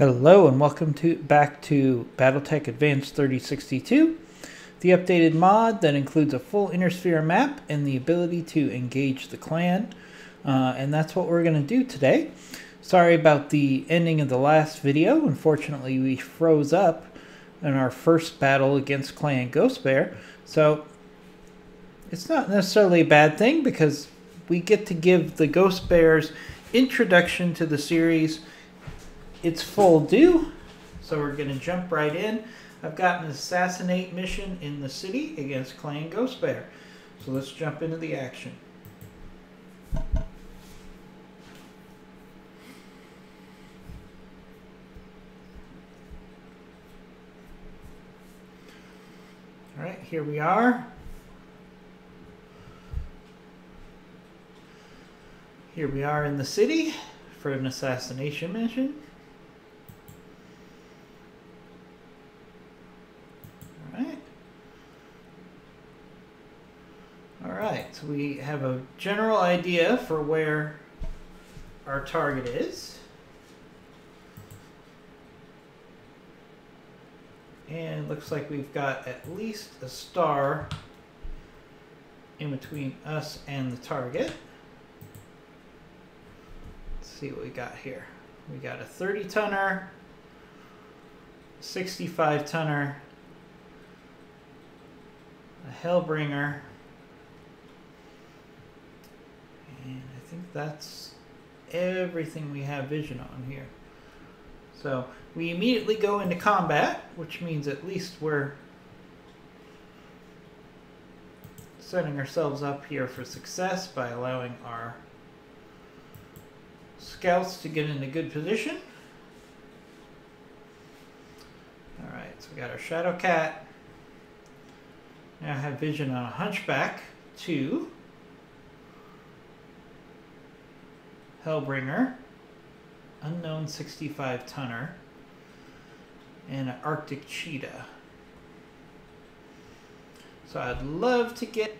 Hello and welcome back to Battletech Advanced 3062, the updated mod that includes a full inner sphere map and the ability to engage the clan, and that's what we're going to do today. Sorry about the ending of the last video. Unfortunately, we froze up in our first battle against Clan Ghost Bear, so it's not necessarily a bad thing because we get to give the Ghost Bear's introduction to the series its full due, so we're going to jump right in. I've got an assassinate mission in the city against Clan Ghost Bear, so let's jump into the action. Alright, here we are. Here we are in the city for an assassination mission. Alright, so we have a general idea for where our target is. And it looks like we've got at least a star in between us and the target. Let's see what we got here. We got a 30-tonner, 65-tonner, a Hellbringer, and I think that's everything we have vision on here. So we immediately go into combat, which means at least we're setting ourselves up here for success by allowing our scouts to get into good position. Alright, so we got our Shadow Cat. Now I have vision on a Hunchback 2. Hellbringer, unknown 65-tonner, and an Arctic Cheetah. So I'd love to get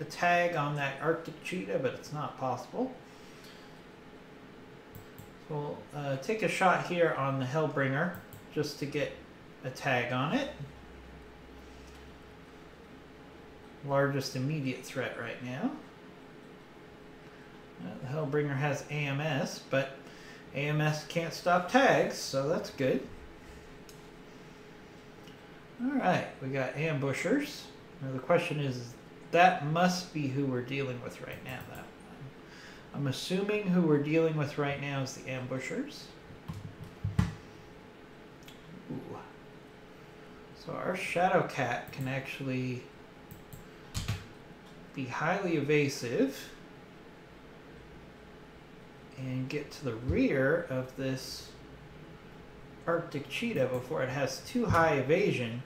a tag on that Arctic Cheetah, but it's not possible. So we'll take a shot here on the Hellbringer just to get a tag on it. Largest immediate threat right now. The Hellbringer has AMS, but AMS can't stop tags, so that's good. Alright, we got ambushers. Now the question is, that must be who we're dealing with right now. I'm assuming who we're dealing with right now is the ambushers. Ooh. So our Shadow Cat can actually be highly evasive and get to the rear of this Arctic Cheetah before it has too high evasion.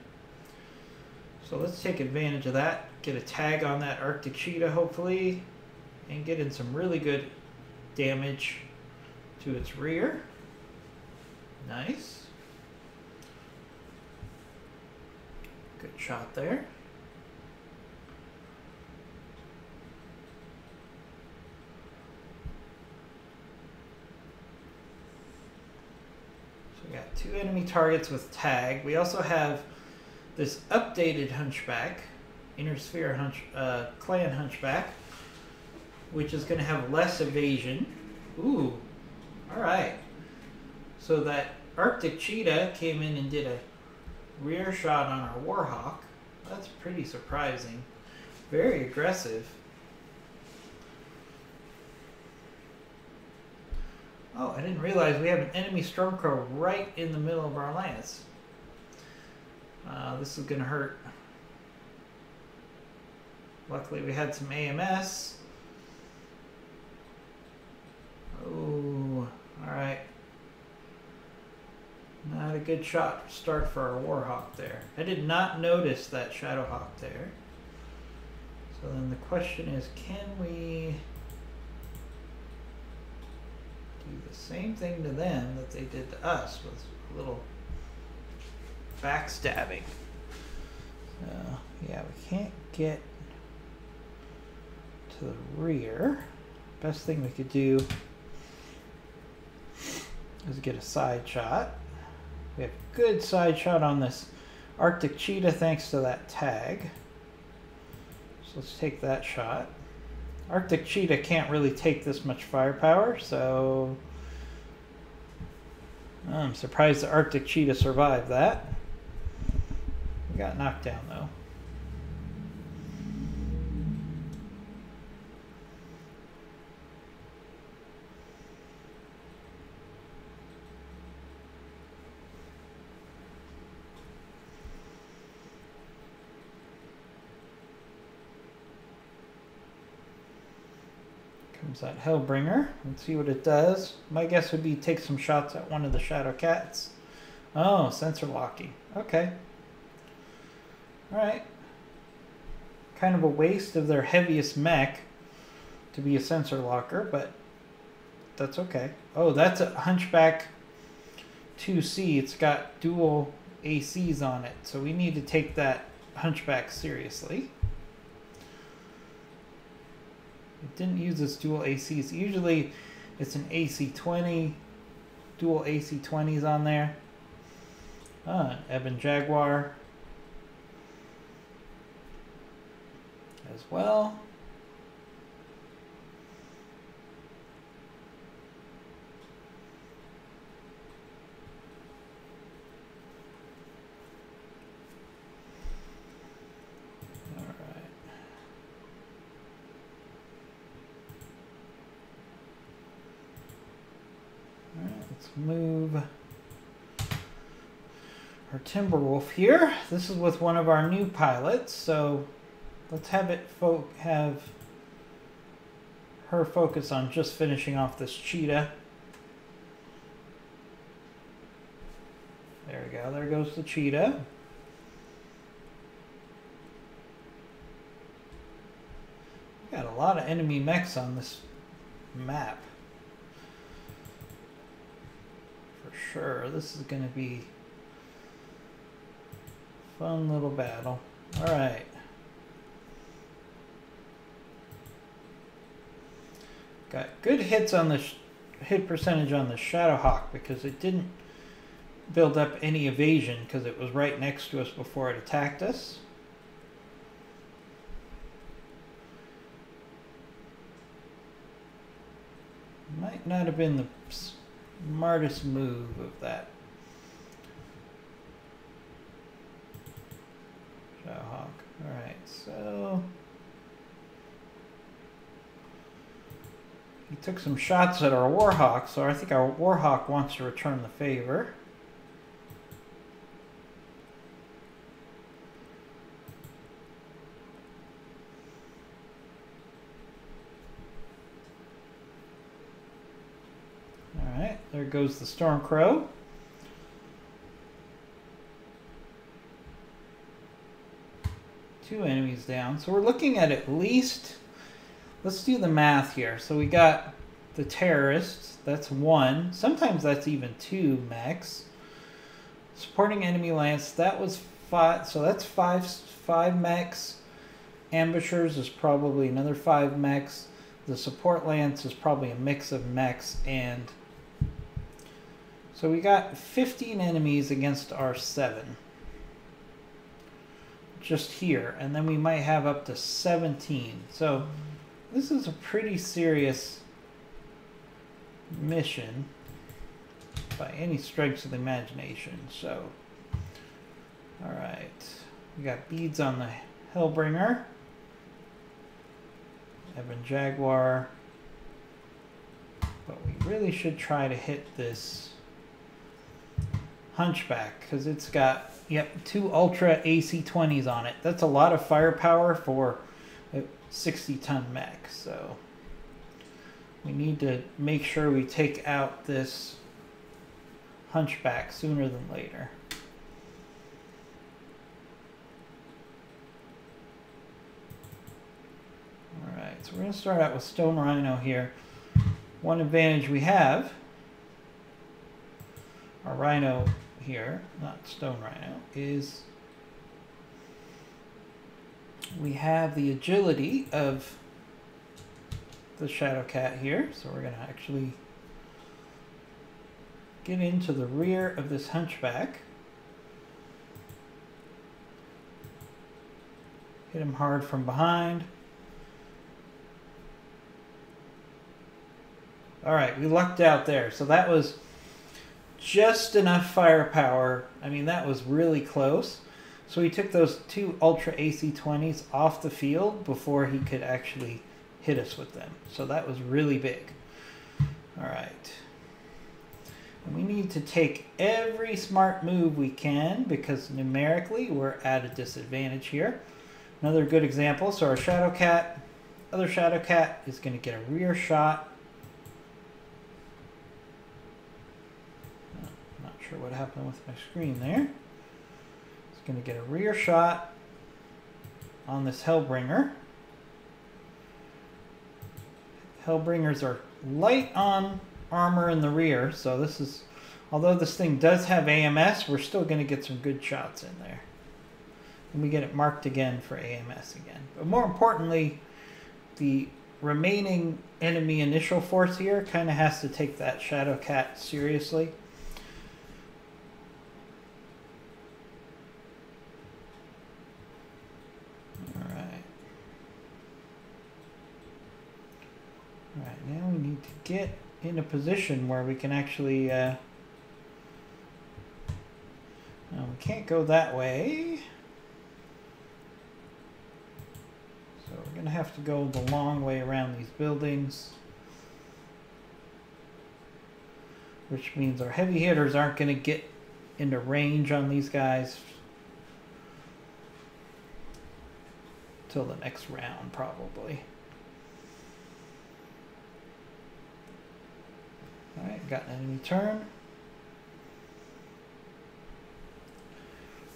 So let's take advantage of that, get a tag on that Arctic Cheetah hopefully, and get in some really good damage to its rear. Nice. Good shot there. We got 2 enemy targets with tag. We also have this updated Hunchback, Inner Sphere Clan Hunchback, which is going to have less evasion. Ooh, alright. So that Arctic Cheetah came in and did a rear shot on our Warhawk. That's pretty surprising. Very aggressive. Oh, I didn't realize we have an enemy Stormcrow right in the middle of our lance. This is going to hurt. Luckily we had some AMS. Oh, alright. Not a good start for our Warhawk there. I did not notice that Shadowhawk there. So then the question is, can we do the same thing to them that they did to us with a little backstabbing? So, yeah, we can't get to the rear. Best thing we could do is get a side shot. We have good side shot on this Arctic Cheetah thanks to that tag. So let's take that shot. Arctic Cheetah can't really take this much firepower, so I'm surprised the Arctic Cheetah survived that. We got knocked down though. Comes that Hellbringer. Let's see what it does. My guess would be take some shots at one of the Shadow Cats. Oh, sensor locking. Okay. Alright. Kind of a waste of their heaviest mech to be a sensor locker, but that's okay. Oh, that's a Hunchback 2C. It's got dual ACs on it, so we need to take that Hunchback seriously. It didn't use its dual ACs. Usually it's an AC-20, dual AC-20s on there. Ebon Jaguar as well. Let's move our Timberwolf here. This is with one of our new pilots, so let's have it have her focus on just finishing off this Cheetah. There we go. There goes the Cheetah. Got a lot of enemy mechs on this map. Sure, this is going to be a fun little battle. All right. Got good hits on the hit percentage on the Shadowhawk because it didn't build up any evasion because it was right next to us before it attacked us. Might not have been the smartest move of that Shadowhawk. Alright, so he took some shots at our Warhawk, so I think our Warhawk wants to return the favor. There goes the Stormcrow. Two enemies down. So we're looking at least, let's do the math here. So we got the terrorists, that's one. Sometimes that's even two mechs. Supporting enemy lance, that was five. So that's five mechs. Ambushers is probably another 5 mechs. The support lance is probably a mix of mechs and... So we got 15 enemies against our 7. Just here. And then we might have up to 17. So this is a pretty serious mission by any stretch of the imagination. So, alright. We got beads on the Hellbringer. Ebon Jaguar. But we really should try to hit this Hunchback because it's got 2 Ultra AC-20s on it. That's a lot of firepower for a 60-ton mech. So we need to make sure we take out this Hunchback sooner than later. Alright, so we're going to start out with Stone Rhino here. One advantage we have, our Rhino here, not Stone Rhino, is we have the agility of the Shadow Cat here. So we're going to actually get into the rear of this hunchback. Hit him hard from behind. All right, we lucked out there. So that was just enough firepower. I mean, that was really close. So he took those 2 Ultra AC-20s off the field before he could actually hit us with them. So that was really big. All right. And we need to take every smart move we can because numerically we're at a disadvantage here. Another good example. So our Shadow Cat, other Shadow Cat is going to get a rear shot. Not sure what happened with my screen there. It's going to get a rear shot on this Hellbringer. Hellbringers are light on armor in the rear, so this is, although this thing does have AMS, we're still going to get some good shots in there. And we get it marked again for AMS again. But more importantly, the remaining enemy initial force here kind of has to take that Shadow Cat seriously. Alright, now we need to get in a position where we can actually, we can't go that way. So we're going to have to go the long way around these buildings. Which means our heavy hitters aren't going to get into range on these guys till the next round, probably. Alright, got an enemy turn.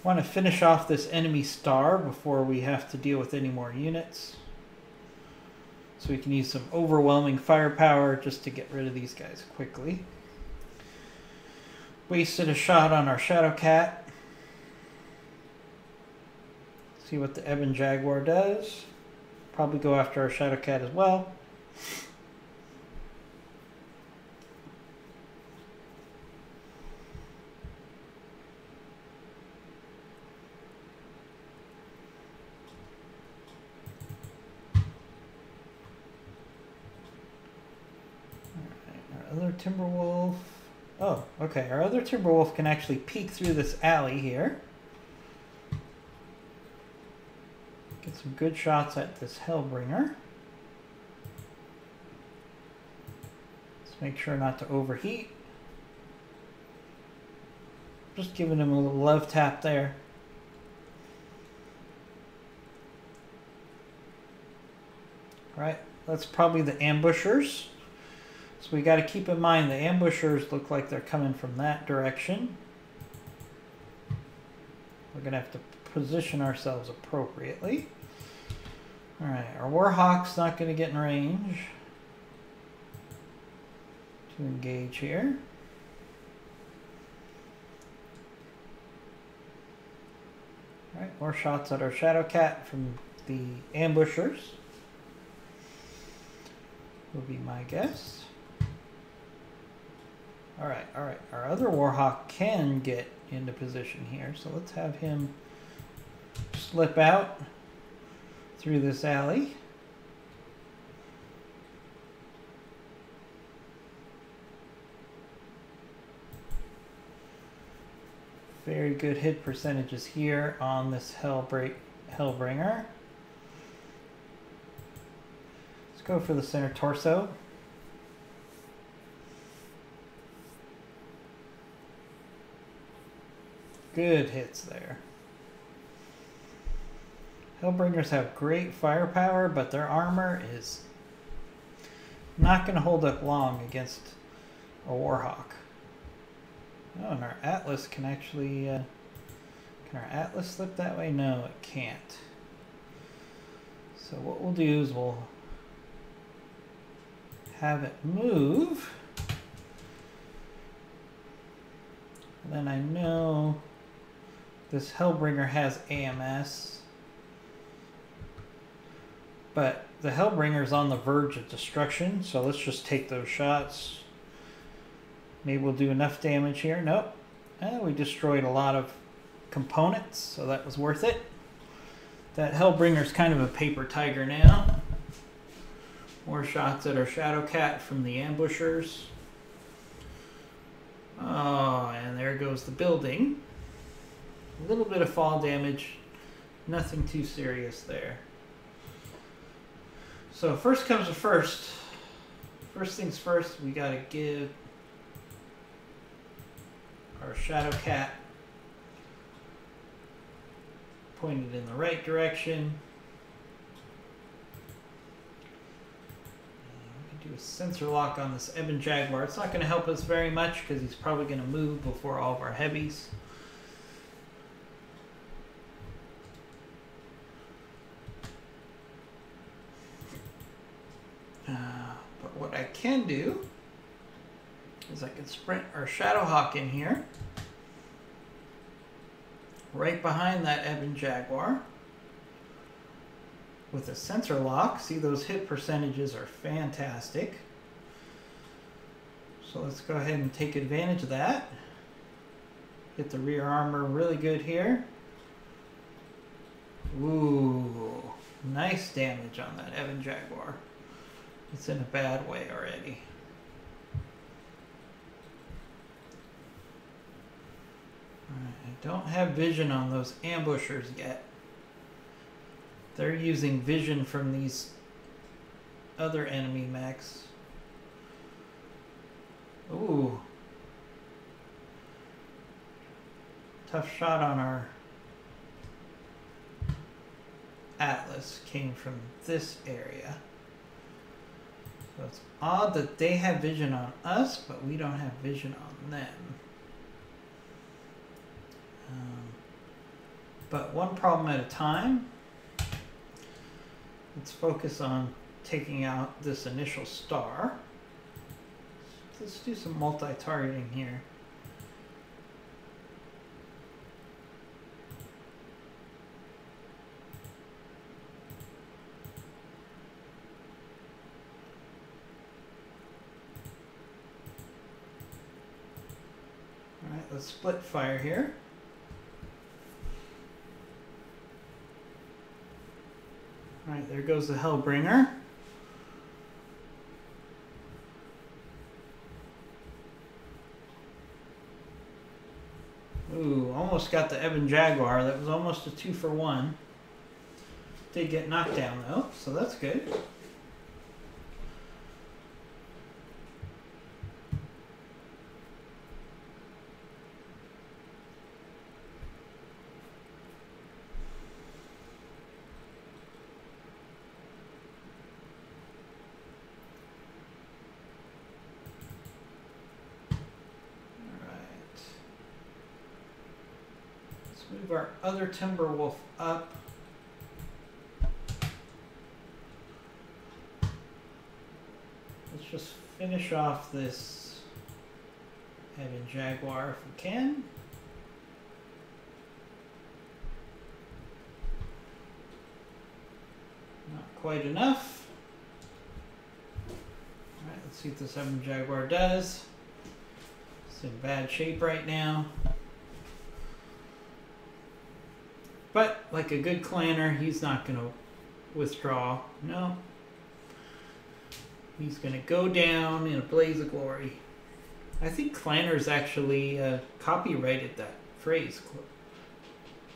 Want to finish off this enemy star before we have to deal with any more units. So we can use some overwhelming firepower just to get rid of these guys quickly. Wasted a shot on our Shadow Cat. See what the Ebon Jaguar does. Probably go after our Shadow Cat as well. Other Timberwolf. Oh, okay. Our other Timberwolf can actually peek through this alley here. Get some good shots at this Hellbringer. Let's make sure not to overheat. Just giving him a little love tap there. Alright, that's probably the ambushers. So we got to keep in mind the ambushers look like they're coming from that direction. We're going to have to position ourselves appropriately. Alright, our Warhawk's not going to get in range to engage here. Alright, more shots at our Shadow Cat from the ambushers will be my guess. Alright, alright. Our other Warhawk can get into position here, so let's have him slip out through this alley. Very good hit percentages here on this Hellbringer. Let's go for the center torso. Good hits there. Hellbringers have great firepower, but their armor is not going to hold up long against a Warhawk. Oh, and our Atlas can actually... can our Atlas slip that way? No, it can't. So what we'll do is we'll have it move. And then I know this Hellbringer has AMS. But the Hellbringer is on the verge of destruction, so let's just take those shots. Maybe we'll do enough damage here. Nope. We destroyed a lot of components, so that was worth it. That Hellbringer's kind of a paper tiger now. More shots at our Shadow Cat from the ambushers. Oh, and there goes the building. A little bit of fall damage. Nothing too serious there. So first comes the first. First things first, we gotta give our Shadow Cat pointed in the right direction. We can do a sensor lock on this Ebon Jaguar. It's not going to help us very much because he's probably going to move before all of our heavies. But what I can do is I can sprint our Shadowhawk in here, right behind that Ebon Jaguar with a sensor lock. See, those hit percentages are fantastic. So let's go ahead and take advantage of that. Get the rear armor really good here. Ooh, nice damage on that Ebon Jaguar. It's in a bad way already. I don't have vision on those ambushers yet. They're using vision from these other enemy mechs. Ooh. Tough shot on our Atlas came from this area. So it's odd that they have vision on us, but we don't have vision on them. But one problem at a time. Let's focus on taking out this initial star. Let's do some multi-targeting here. All right, let's split fire here. Alright, there goes the Hellbringer. Ooh, almost got the Ebon Jaguar. That was almost a 2-for-1. Did get knocked down though, so that's good. Move our other Timberwolf up. Let's just finish off this Ebon Jaguar if we can. Not quite enough. Alright, let's see what this Ebon Jaguar does. It's in bad shape right now. But, like a good clanner, he's not going to withdraw. No. He's going to go down in a blaze of glory. I think clanners actually copyrighted that phrase,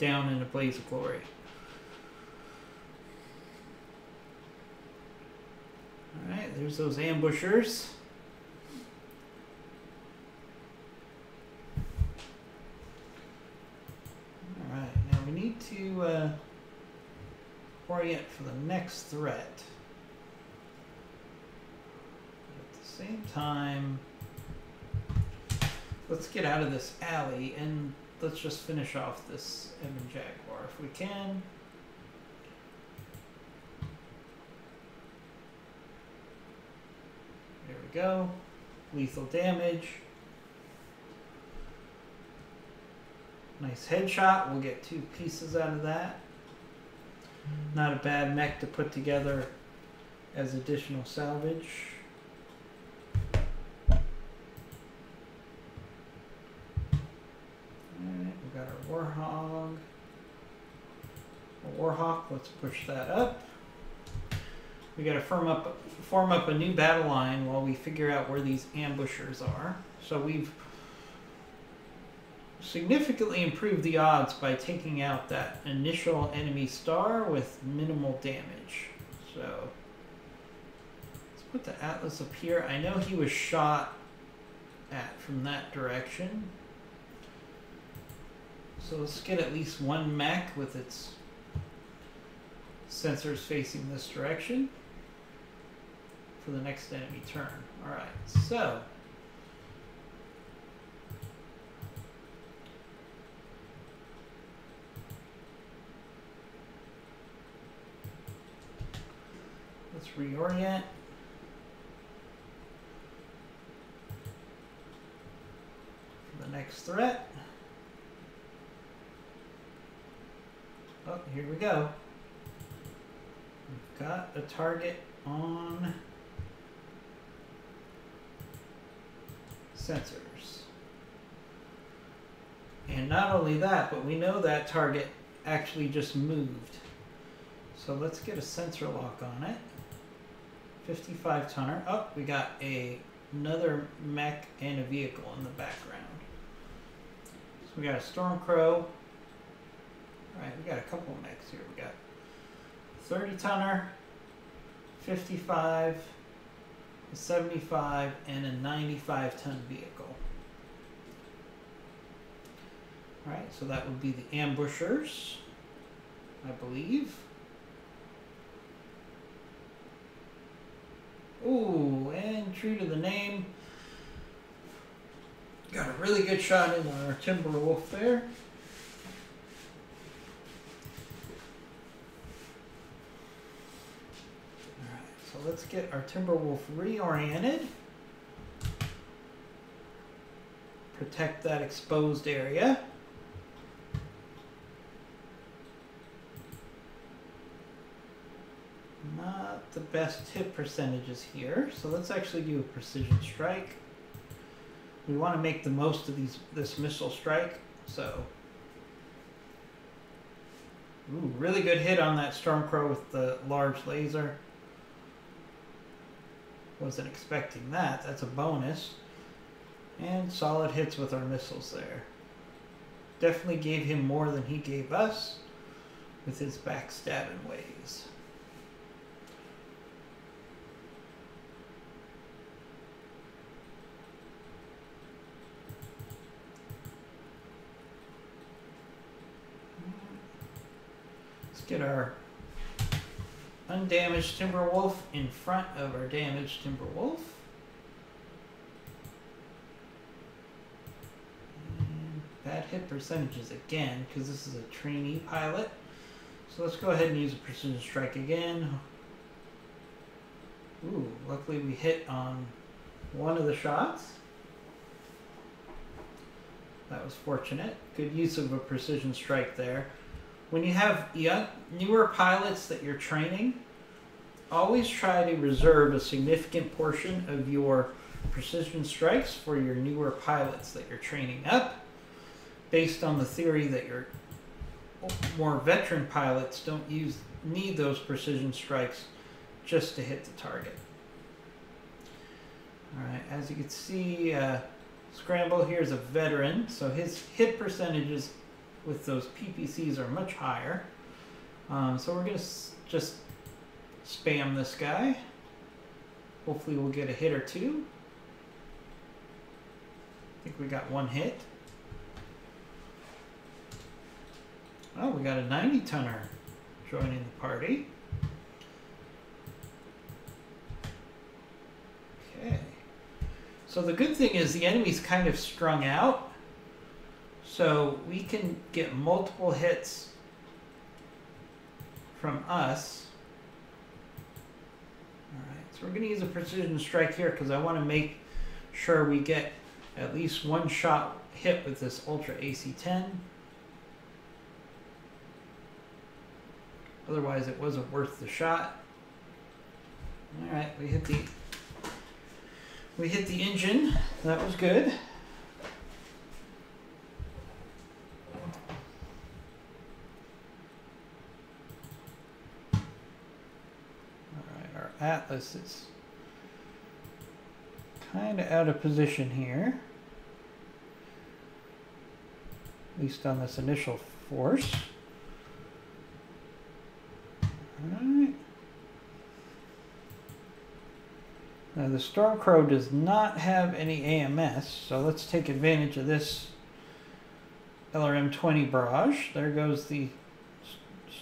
down in a blaze of glory. Alright, there's those ambushers. To orient for the next threat. At the same time, let's get out of this alley and let's just finish off this Ebon Jaguar if we can. There we go. Lethal damage. Nice headshot. We'll get 2 pieces out of that. Not a bad mech to put together as additional salvage. Warhog. A Warhawk, let's push that up. We gotta form up a new battle line while we figure out where these ambushers are. So we've significantly improved the odds by taking out that initial enemy star with minimal damage. So let's put the Atlas up here. I know he was shot at from that direction. So let's get at least one mech with its sensors facing this direction for the next enemy turn. Alright, so let's reorient. For the next threat. Oh, here we go. We've got a target on sensors. And not only that, but we know that target actually just moved. So let's get a sensor lock on it. 55 tonner. Oh, we got another mech and a vehicle in the background. So we got a Stormcrow. Alright, we got a couple of mechs here. We got 30 tonner, 55, a 75, and a 95 ton vehicle. Alright, so that would be the ambushers, I believe. Ooh, and true to the name, got a really good shot in our Timberwolf there. So let's get our Timberwolf reoriented. Protect that exposed area. Not the best hit percentages here, so let's actually do a precision strike. We want to make the most of this missile strike, so. Ooh, really good hit on that Stormcrow with the large laser. Wasn't expecting that. That's a bonus. And solid hits with our missiles there. Definitely gave him more than he gave us with his backstabbing ways. Let's get our undamaged Timberwolf in front of our damaged Timberwolf. And bad hit percentages again, because this is a trainee pilot. So let's go ahead and use a precision strike again. Ooh, luckily we hit on one of the shots. That was fortunate. Good use of a precision strike there. When you have newer pilots that you're training, always try to reserve a significant portion of your precision strikes for your newer pilots that you're training up, based on the theory that your more veteran pilots don't need those precision strikes just to hit the target. Alright, as you can see, Scramble here is a veteran, so his hit percentages with those PPCs are much higher. So we're going to just spam this guy. Hopefully we'll get a hit or two. I think we got one hit. Oh, we got a 90 tonner joining the party. Okay. So the good thing is the enemy's kind of strung out. So we can get multiple hits from us. Alright, so we're going to use a precision strike here because I want to make sure we get at least one shot hit with this Ultra AC-10. Otherwise it wasn't worth the shot. Alright, we hit the engine. That was good. Atlas is kind of out of position here. At least on this initial force. Alright. Now the Stormcrow does not have any AMS, so let's take advantage of this LRM-20 barrage. There goes the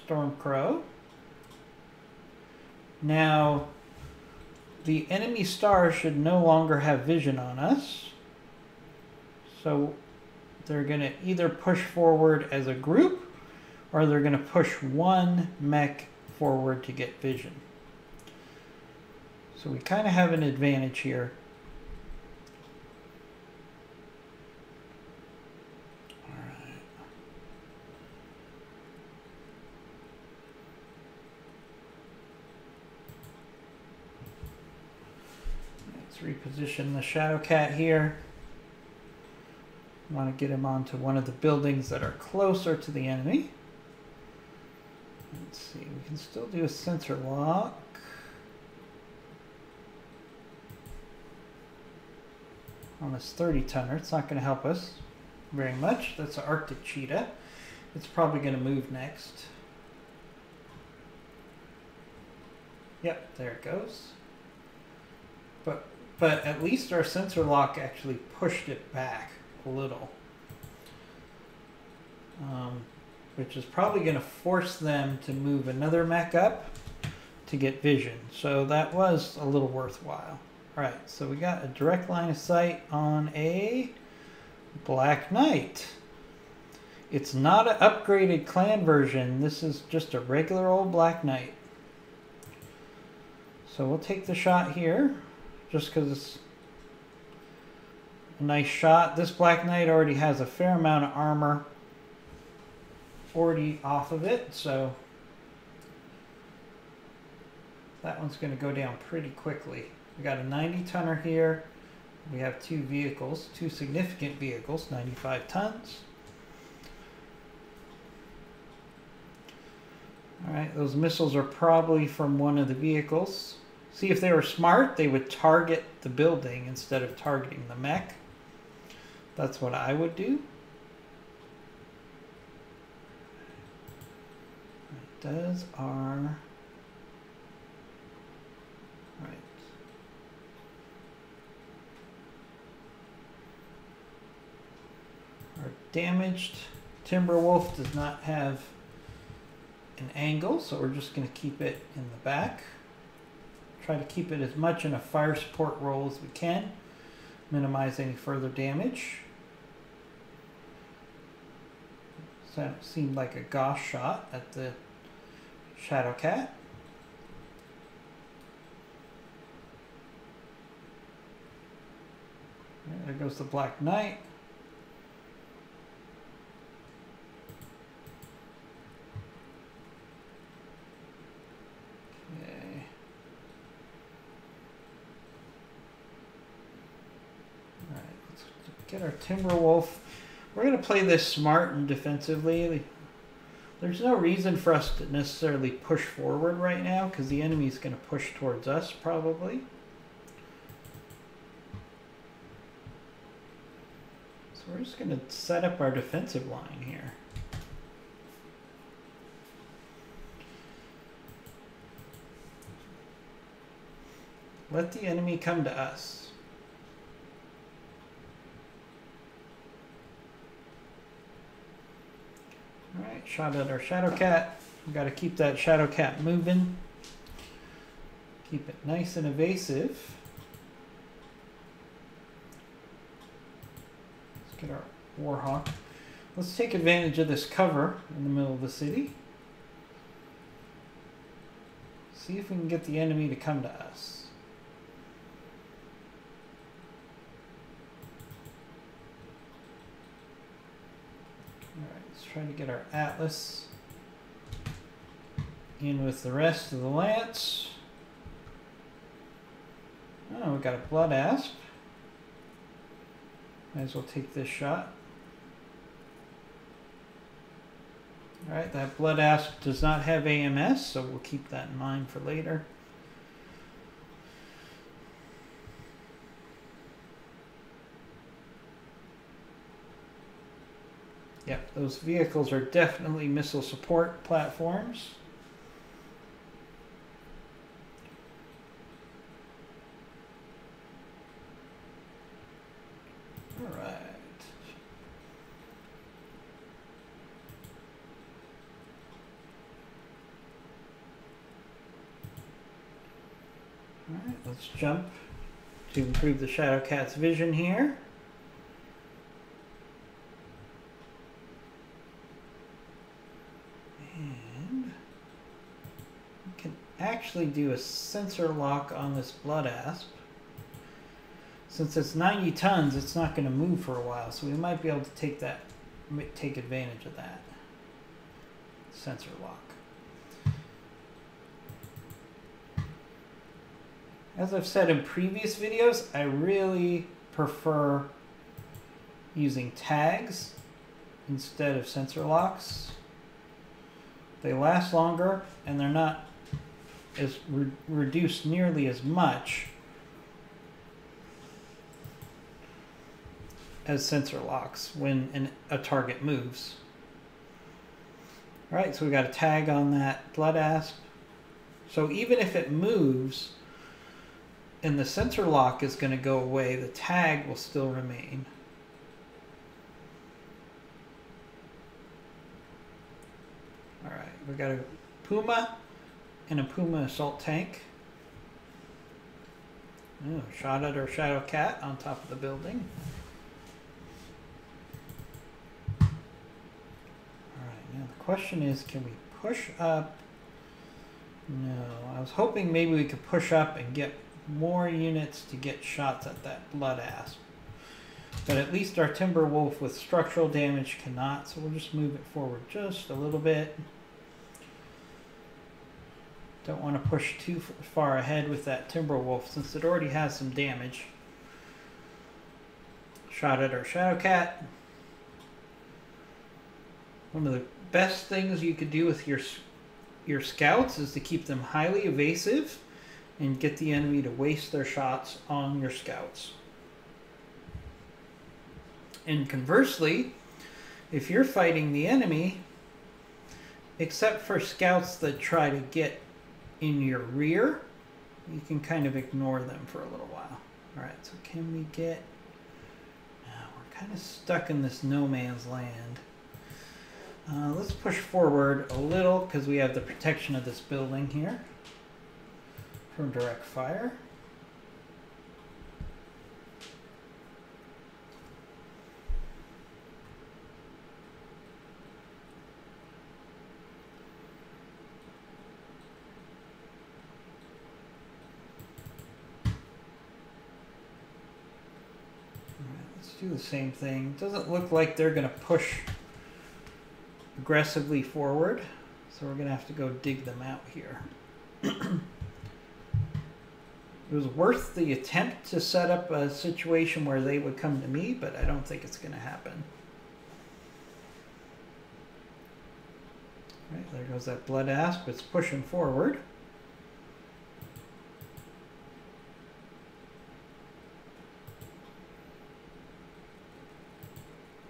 Stormcrow. Now, the enemy star should no longer have vision on us. So they're going to either push forward as a group, or they're going to push one mech forward to get vision. So we kind of have an advantage here. Reposition the Shadow Cat here. Want to get him onto one of the buildings that are closer to the enemy. Let's see, we can still do a sensor lock. On this 30-tonner, it's not going to help us very much. That's an Arctic Cheetah. It's probably going to move next. Yep, there it goes. But at least our sensor lock actually pushed it back a little. Which is probably going to force them to move another mech up to get vision. So that was a little worthwhile. Alright, so we got a direct line of sight on a Black Knight. It's not an upgraded clan version. This is just a regular old Black Knight. So we'll take the shot here. Just because it's a nice shot. This Black Knight already has a fair amount of armor already off of it, so that one's going to go down pretty quickly. We got a 90-tonner here. We have two vehicles, two significant vehicles, 95 tons. Alright, those missiles are probably from one of the vehicles. See, if they were smart, they would target the building instead of targeting the mech. That's what I would do. Does our... Right. Our damaged Timberwolf does not have an angle, so we're just going to keep it in the back. Try to keep it as much in a fire support role as we can. Minimize any further damage. So that seemed like a Gauss shot at the Shadow Cat. There goes the Black Knight. Get our Timberwolf. We're going to play this smart and defensively. There's no reason for us to necessarily push forward right now because the enemy's going to push towards us probably. So we're just going to set up our defensive line here. Let the enemy come to us. Alright, shot at our Shadow Cat. We've got to keep that Shadow Cat moving. Keep it nice and evasive. Let's get our Warhawk. Let's take advantage of this cover in the middle of the city. See if we can get the enemy to come to us. Trying to get our Atlas in with the rest of the Lance. Oh, we got a Blood Asp. Might as well take this shot. Alright, that Blood Asp does not have AMS, so we'll keep that in mind for later. Yep, those vehicles are definitely missile support platforms. All right. All right, let's jump to improve the Shadowcat's vision here. And we can actually do a sensor lock on this blood asp. Since it's 90 tons, it's not going to move for a while, so we might be able to take advantage of that sensor lock. As I've said in previous videos, I really prefer using tags instead of sensor locks. They last longer and they're not as reduced nearly as much as sensor locks when a target moves. All right, so we got a tag on that blood asp. So even if it moves and the sensor lock is going to go away, the tag will still remain. All right, we got a Puma and a Puma assault tank. Oh, shot at our Shadowcat on top of the building. All right, now the question is, can we push up? No, I was hoping maybe we could push up and get more units to get shots at that blood asp. But at least our Timberwolf with structural damage cannot, so we'll just move it forward just a little bit. Don't want to push too far ahead with that Timberwolf since it already has some damage. Shot at our Shadowcat. One of the best things you could do with your scouts is to keep them highly evasive and get the enemy to waste their shots on your scouts. And conversely, if you're fighting the enemy, except for scouts that try to get in your rear, you can kind of ignore them for a little while. All right, so can we get... we're kind of stuck in this no man's land. Let's push forward a little because we have the protection of this building here from direct fire. All right, let's do the same thing. Doesn't look like they're going to push aggressively forward, so we're going to have to go dig them out here. It was worth the attempt to set up a situation where they would come to me, but I don't think it's going to happen. All right, there goes that blood asp. It's pushing forward.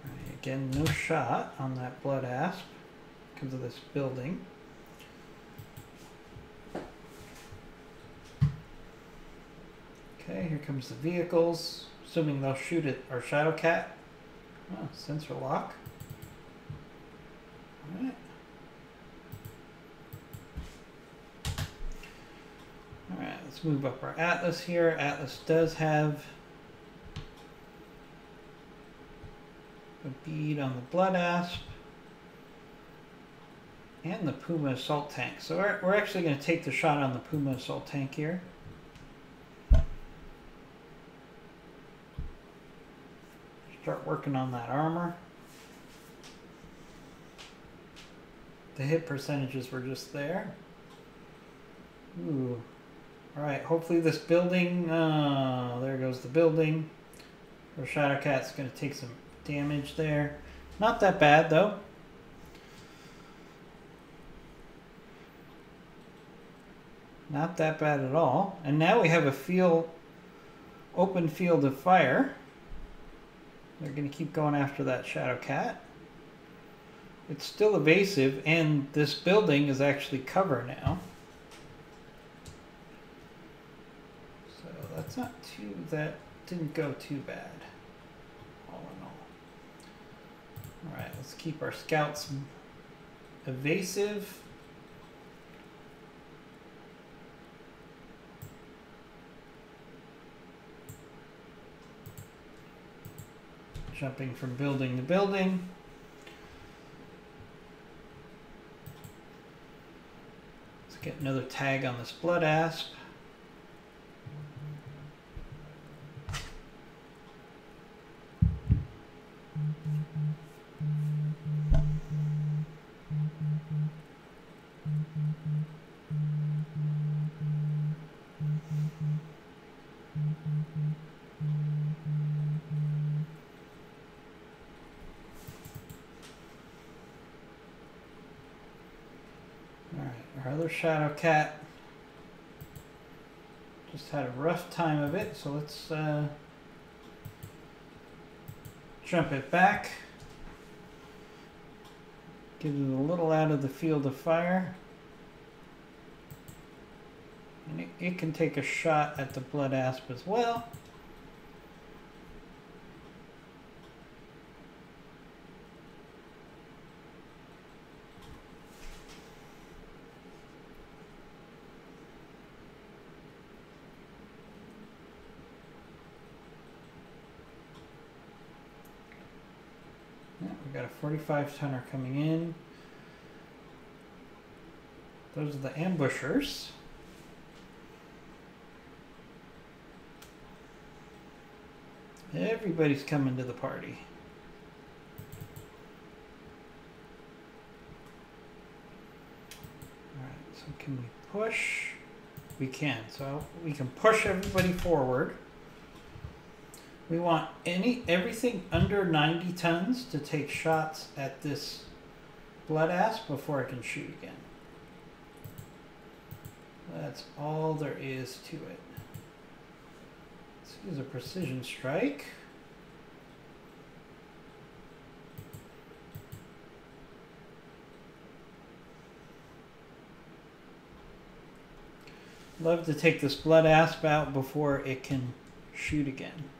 All right, again, no shot on that blood asp because of this building. Okay, here comes the vehicles. Assuming they'll shoot at our Shadowcat. Oh, sensor lock. Alright. Alright, let's move up our Atlas here. Atlas does have a bead on the blood asp and the Puma assault tank. So we're actually going to take the shot on the Puma assault tank here. Start working on that armor. The hit percentages were just there. Ooh. Alright, hopefully this building, there goes the building. Our Shadowcat's going to take some damage there. Not that bad though. Not that bad at all. And now we have a open field of fire. They're going to keep going after that Shadowcat. It's still evasive, and this building is actually cover now. So that's not too, that didn't go too bad, all in all. Alright, let's keep our scouts evasive. Jumping from building to building. Let's get another tag on this blood asp. Our other shadow cat just had a rough time of it, so let's jump it back. Get it a little out of the field of fire. And it can take a shot at the blood asp as well. Got a 45 tonner coming in. Those are the ambushers. Everybody's coming to the party. Alright, so can we push? We can. So we can push everybody forward. We want everything under 90 tons to take shots at this blood asp before I can shoot again. That's all there is to it. Let's use a precision strike. Love to take this blood asp out before it can shoot again.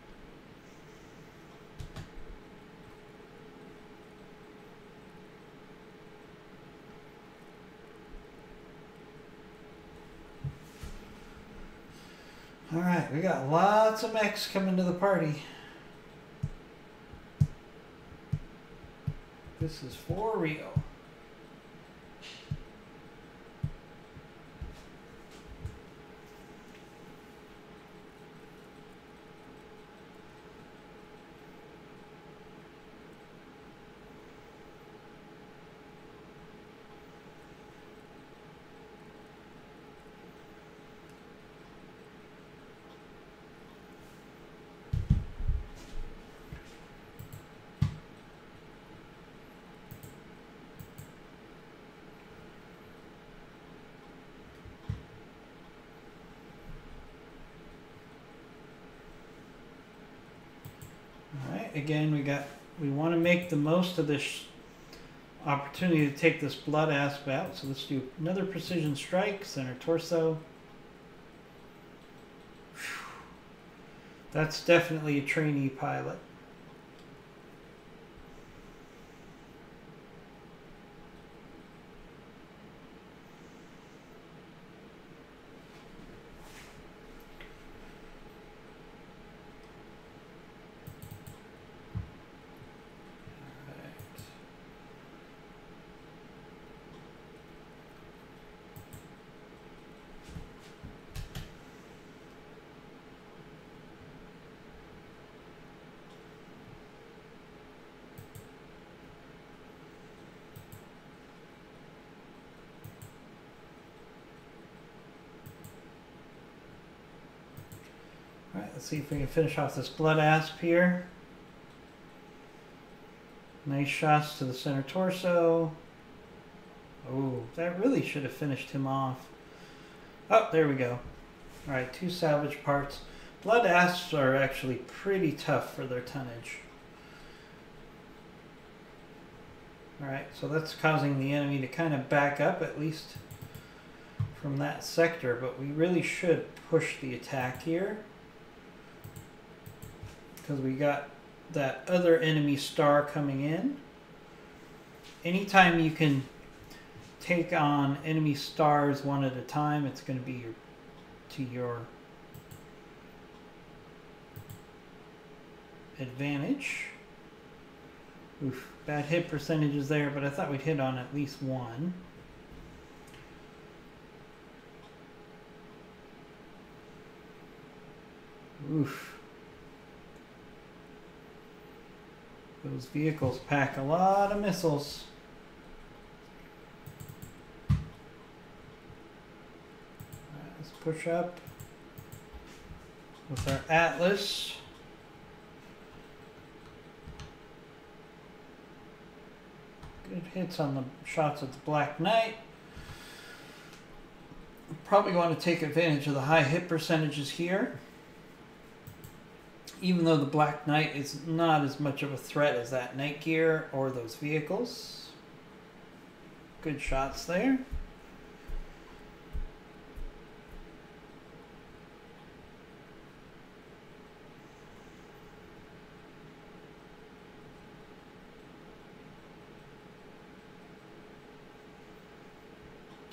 Alright, we got lots of mechs coming to the party. This is for real. Again, we want to make the most of this opportunity to take this blood asp out. So let's do another precision strike, center torso. That's definitely a trainee pilot. Alright, let's see if we can finish off this blood asp here. Nice shots to the center torso. Oh, that really should have finished him off. Oh, there we go. Alright, 2 salvage parts. Blood asps are actually pretty tough for their tonnage. Alright, so that's causing the enemy to kind of back up, at least from that sector, but we really should push the attack here because we got that other enemy star coming in. Anytime you can take on enemy stars one at a time, it's going to be to your advantage. Oof, bad hit percentages there, but I thought we'd hit on at least one. Oof. Those vehicles pack a lot of missiles. Alright, let's push up with our Atlas. Good hits on the shots of the Black Knight. Probably want to take advantage of the high hit percentages here. Even though the Black Knight is not as much of a threat as that Night Gear or those vehicles. Good shots there.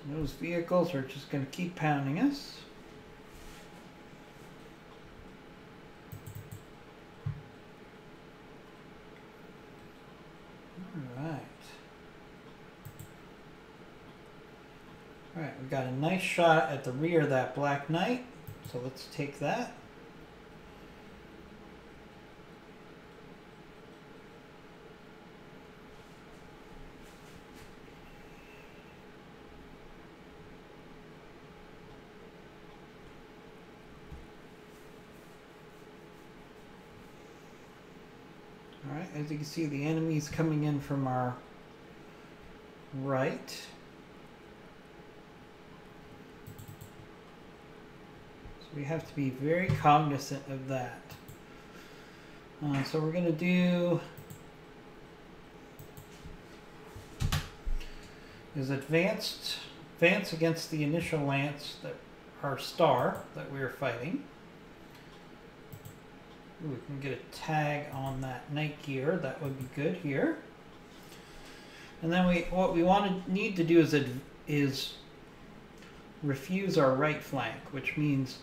Those vehicles are just going to keep pounding us. Alright, we got a nice shot at the rear of that Black Knight, so let's take that. Alright, as you can see, the enemy's coming in from our right. So we have to be very cognizant of that. So we're going to do is advance against the initial lance, that our star that we are fighting. Ooh, we can get a tag on that Night Gear. That would be good here. And then what we need to do is refuse our right flank, which means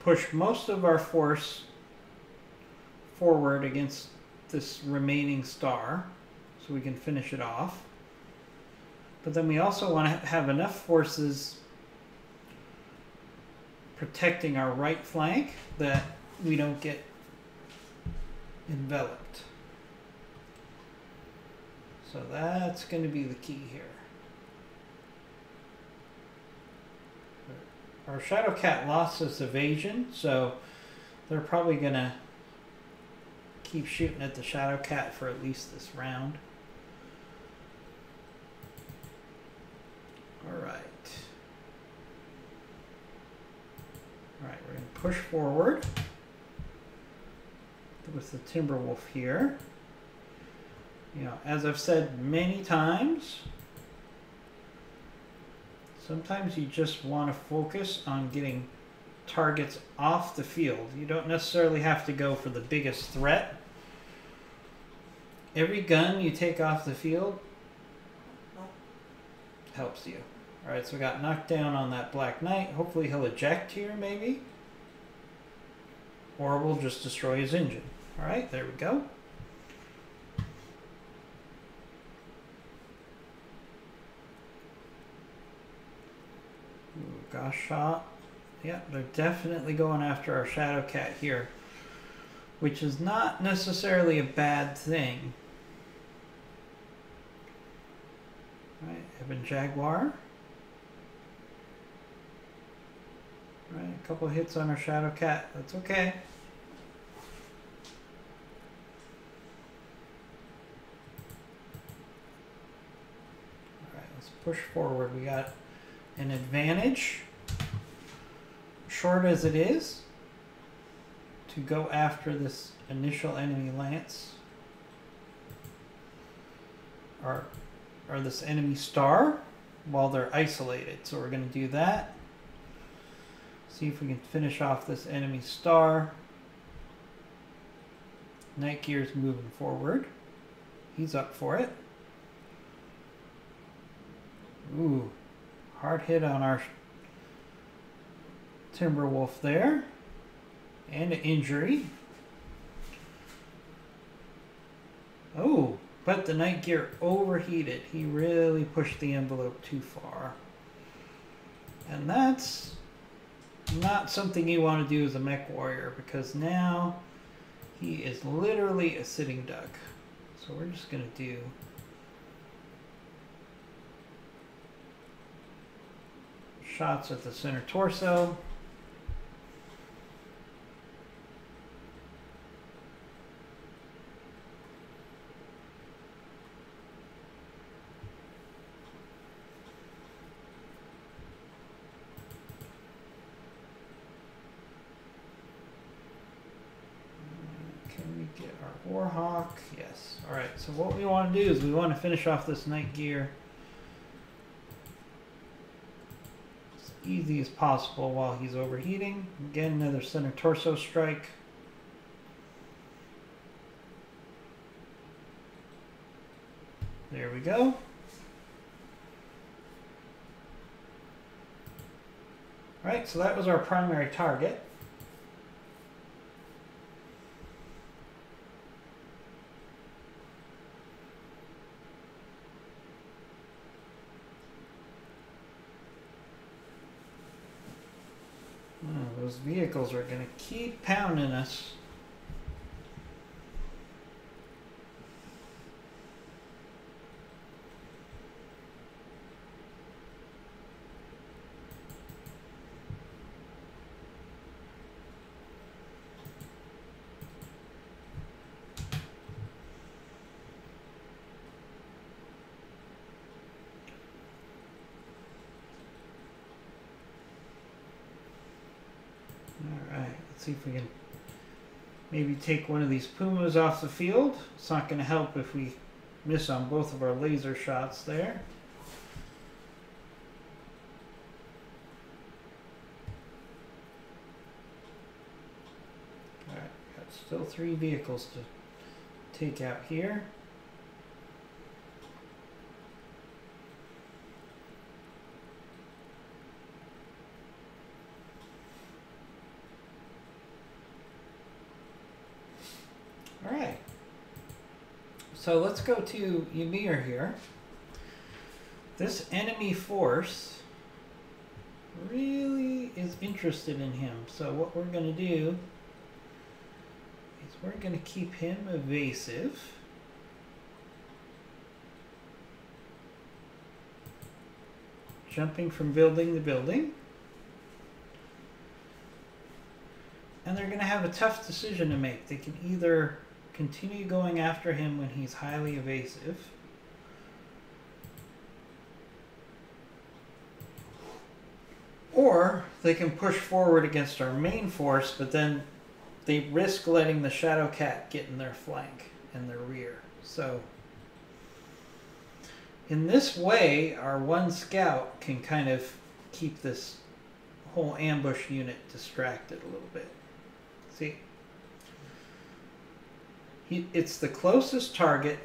push most of our force forward against this remaining star so we can finish it off. But then we also want to have enough forces protecting our right flank that we don't get enveloped. So that's going to be the key here. Our Shadowcat lost its evasion, so they're probably going to keep shooting at the Shadowcat for at least this round. Alright. Alright, we're going to push forward with the Timberwolf here. You know, as I've said many times, sometimes you just want to focus on getting targets off the field. You don't necessarily have to go for the biggest threat. Every gun you take off the field helps you. Alright, so we got knocked down on that Black Knight. Hopefully he'll eject here, maybe. Or we'll just destroy his engine. Alright, there we go. Ooh, gosh shot. Yep, they're definitely going after our Shadowcat here, which is not necessarily a bad thing. Alright, Evan Jaguar. Alright, a couple of hits on our Shadowcat. That's okay. Alright, let's push forward. We got an advantage, short as it is, to go after this initial enemy lance. or this enemy star while they're isolated. So we're going to do that. See if we can finish off this enemy star. Night Gear's moving forward. He's up for it. Ooh, hard hit on our Timberwolf there. And an injury. Oh, but the Night Gear overheated. He really pushed the envelope too far. And that's not something you want to do as a mech warrior, because now he is literally a sitting duck. So we're just going to do shots at the center torso. Get our Warhawk. Yes. Alright, so what we want to do is we want to finish off this Night Gear as easy as possible while he's overheating. Again, another center torso strike. There we go. Alright, so that was our primary target. Those vehicles are going to keep pounding us. See if we can maybe take one of these Pumas off the field. It's not going to help if we miss on both of our laser shots there. Alright, got still 3 vehicles to take out here. Alright, so let's go to Ymir here. This enemy force really is interested in him. So what we're going to do is we're going to keep him evasive. Jumping from building to building. And they're going to have a tough decision to make. They can either continue going after him when he's highly evasive, or they can push forward against our main force, but then they risk letting the Shadow Cat get in their flank and their rear. So in this way, our one scout can kind of keep this whole ambush unit distracted a little bit. See? It's the closest target.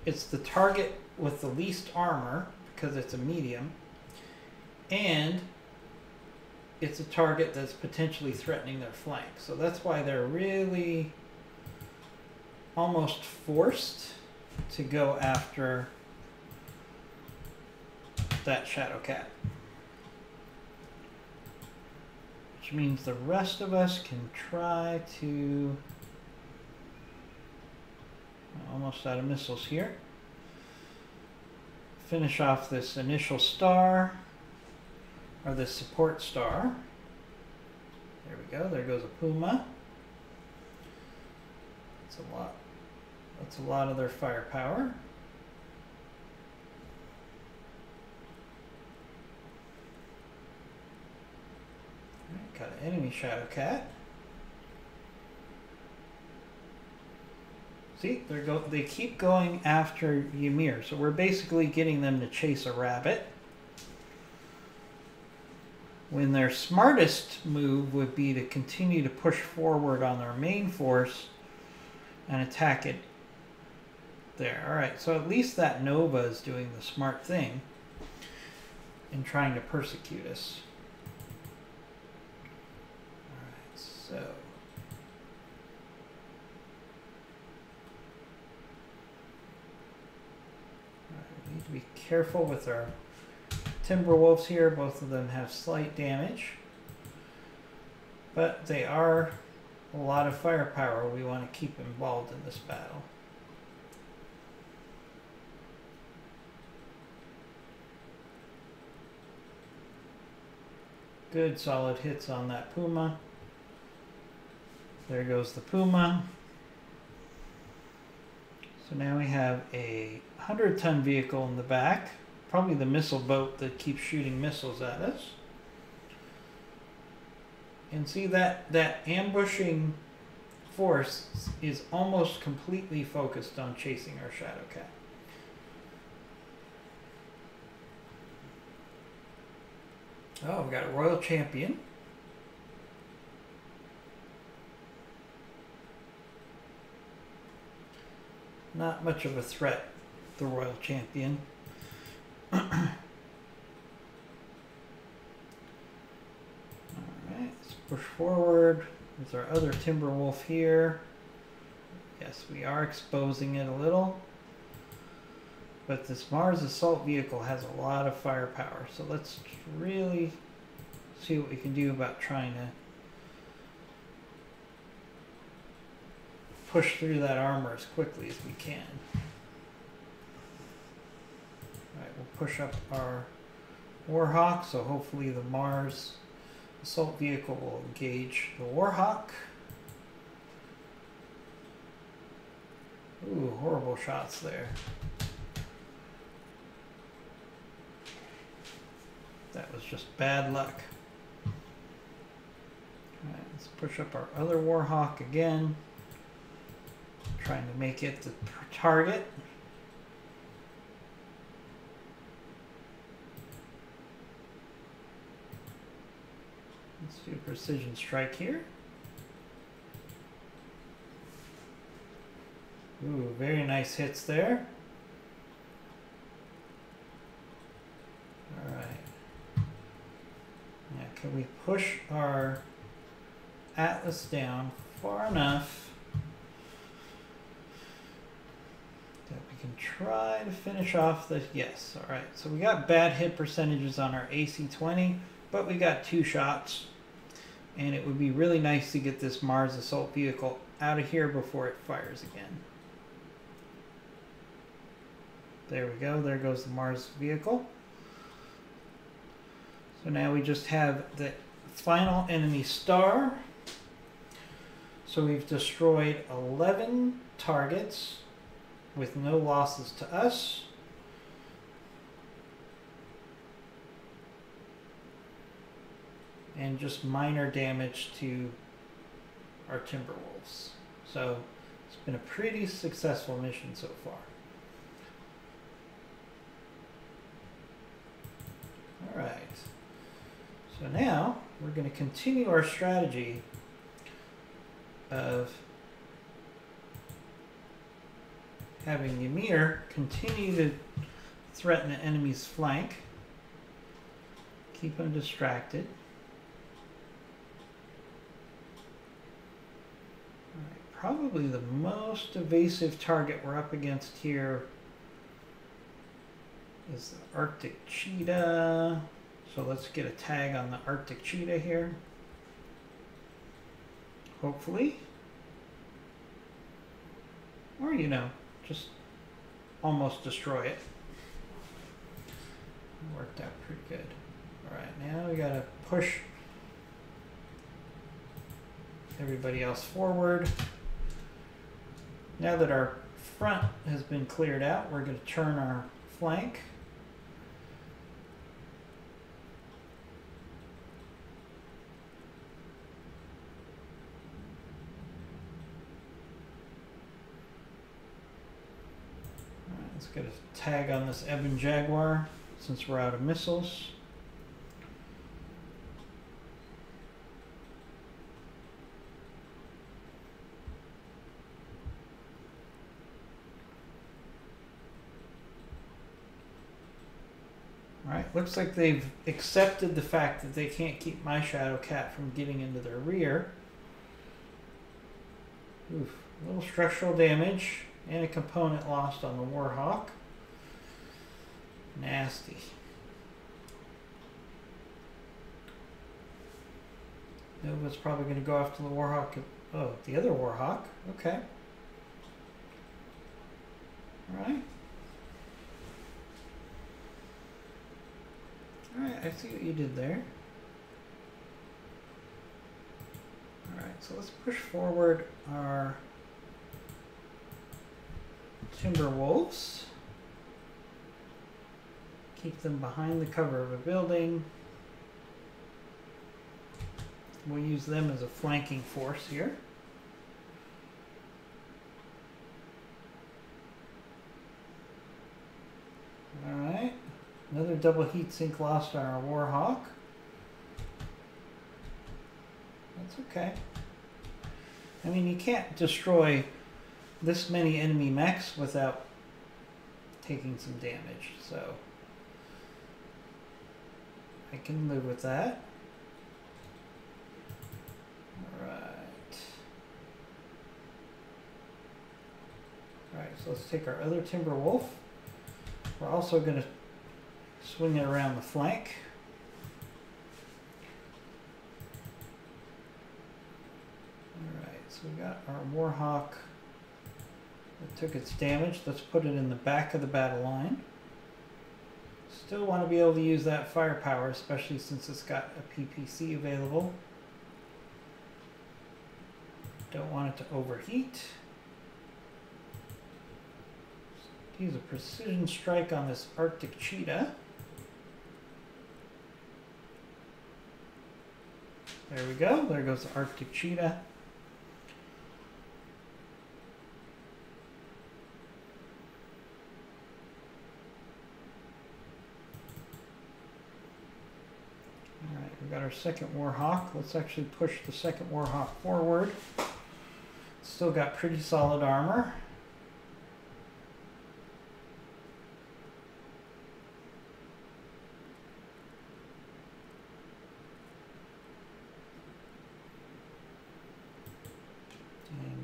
It's the target with the least armor because it's a medium. And it's a target that's potentially threatening their flank. So that's why they're really almost forced to go after that Shadow Cat. Which means the rest of us can try to... Almost out of missiles here. Finish off this initial star, or this support star. There we go. There goes a Puma. That's a lot. That's a lot of their firepower. Right, got an enemy Shadow Cat. See, they keep going after Ymir, so we're basically getting them to chase a rabbit. When their smartest move would be to continue to push forward on their main force and attack it there. Alright, so at least that Nova is doing the smart thing in trying to persecute us. Alright, so... we need to be careful with our Timberwolves here. Both of them have slight damage, but they are a lot of firepower we want to keep involved in this battle. Good solid hits on that Puma. There goes the Puma. So now we have a 100-ton vehicle in the back. Probably the missile boat that keeps shooting missiles at us. And see that ambushing force is almost completely focused on chasing our Shadowcat. Oh, we got a Royal Champion. Not much of a threat, the Royal Champion. Alright, let's push forward with our other Timberwolf here. Yes, we are exposing it a little. But this Mars assault vehicle has a lot of firepower, so let's really see what we can do about trying to push through that armor as quickly as we can. Alright, we'll push up our Warhawk, so hopefully the Mars assault vehicle will engage the Warhawk. Ooh, horrible shots there. That was just bad luck. Alright, let's push up our other Warhawk again. Trying to make it the target. Let's do a precision strike here. Ooh, very nice hits there. Alright. Now, can we push our Atlas down far enough that we can try to finish off the... Yes, alright. So we got bad hit percentages on our AC-20, but we got 2 shots. And it would be really nice to get this Mars assault vehicle out of here before it fires again. There we go. There goes the Mars vehicle. So now we just have the final enemy star. So we've destroyed 11 targets with no losses to us. And just minor damage to our Timberwolves. So it's been a pretty successful mission so far. Alright. So now we're going to continue our strategy of having Ymir continue to threaten the enemy's flank. Keep them distracted. Probably the most evasive target we're up against here is the Arctic Cheetah. So let's get a tag on the Arctic Cheetah here. Hopefully. Or, you know, just almost destroy it. Worked out pretty good. Alright, now we gotta push everybody else forward. Now that our front has been cleared out, we're going to turn our flank. Let's get a tag on this Ebon Jaguar since we're out of missiles. Alright, looks like they've accepted the fact that they can't keep my Shadow Cat from getting into their rear. Oof, a little structural damage and a component lost on the Warhawk. Nasty. Nova's probably going to go after the Warhawk. Oh, the other Warhawk. Okay. Alright. Alright, I see what you did there. Alright, so let's push forward our Timberwolves. Keep them behind the cover of a building. We'll use them as a flanking force here. Alright. Another double heat sink lost on our Warhawk. That's okay. I mean, you can't destroy this many enemy mechs without taking some damage, so I can live with that. Alright, so let's take our other Timberwolf. We're also going to swing it around the flank. Alright, so we got our Warhawk that took its damage. Let's put it in the back of the battle line. Still want to be able to use that firepower, especially since it's got a PPC available. Don't want it to overheat. Use a precision strike on this Arctic Cheetah. There we go. There goes the Arctic Cheetah. Alright, we got our second Warhawk. Let's actually push the second Warhawk forward. Still got pretty solid armor.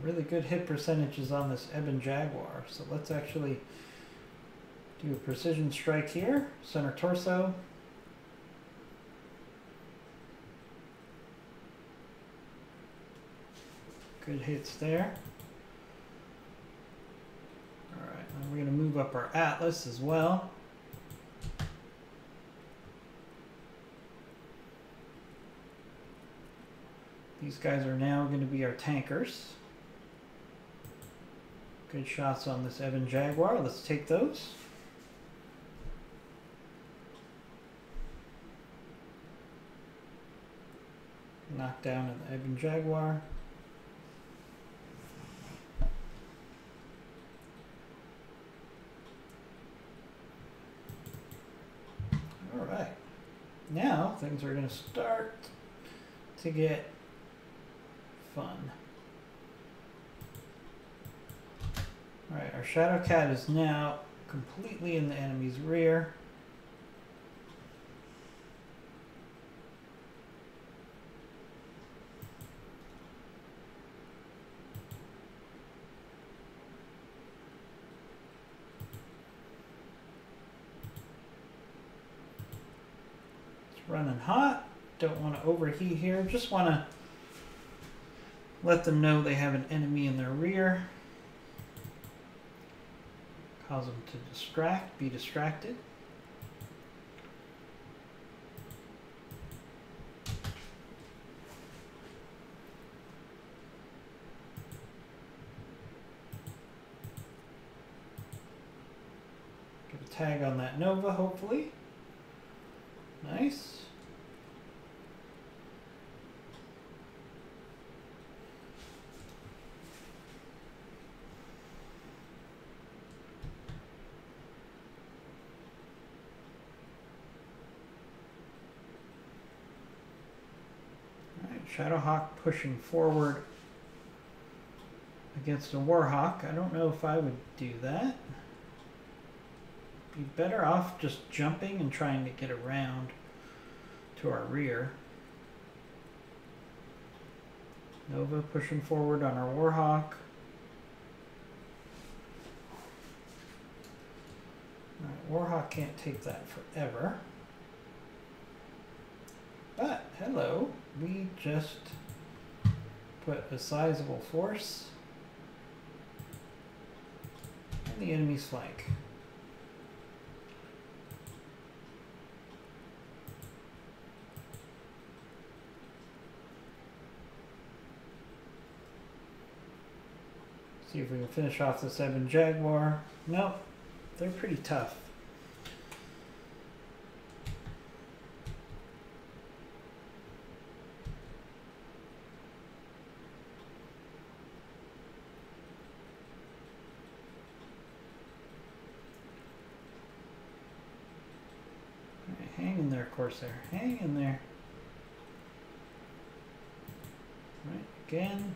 Really good hit percentages on this Ebon Jaguar. So let's actually do a precision strike here. Center torso. Good hits there. Alright, now we're going to move up our Atlas as well. These guys are now going to be our tankers. Good shots on this Ebon Jaguar. Let's take those. Knock down an Ebon Jaguar. Alright. Now things are going to start to get fun. Alright, our Shadow Cat is now completely in the enemy's rear. It's running hot. Don't want to overheat here. Just want to let them know they have an enemy in their rear. Cause them to be distracted. Get a tag on that Nova, hopefully. Nice. Shadowhawk pushing forward against a Warhawk. I don't know if I would do that. Be better off just jumping and trying to get around to our rear. Nova pushing forward on our Warhawk. Alright, Warhawk can't take that forever. But, hello, we just put a sizable force on the enemy's flank. See if we can finish off the 7 Jaguar. Nope, they're pretty tough. Hang in there, Corsair. Hang in there. Right, again.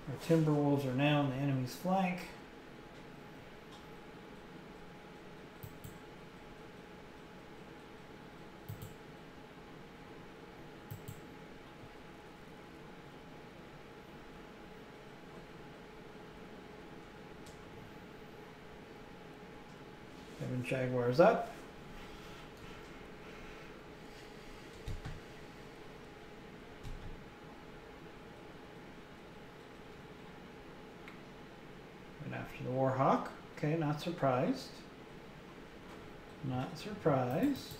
Our Timberwolves are now on the enemy's flank. Seven Jaguars up. After the Warhawk. Okay, not surprised. Not surprised.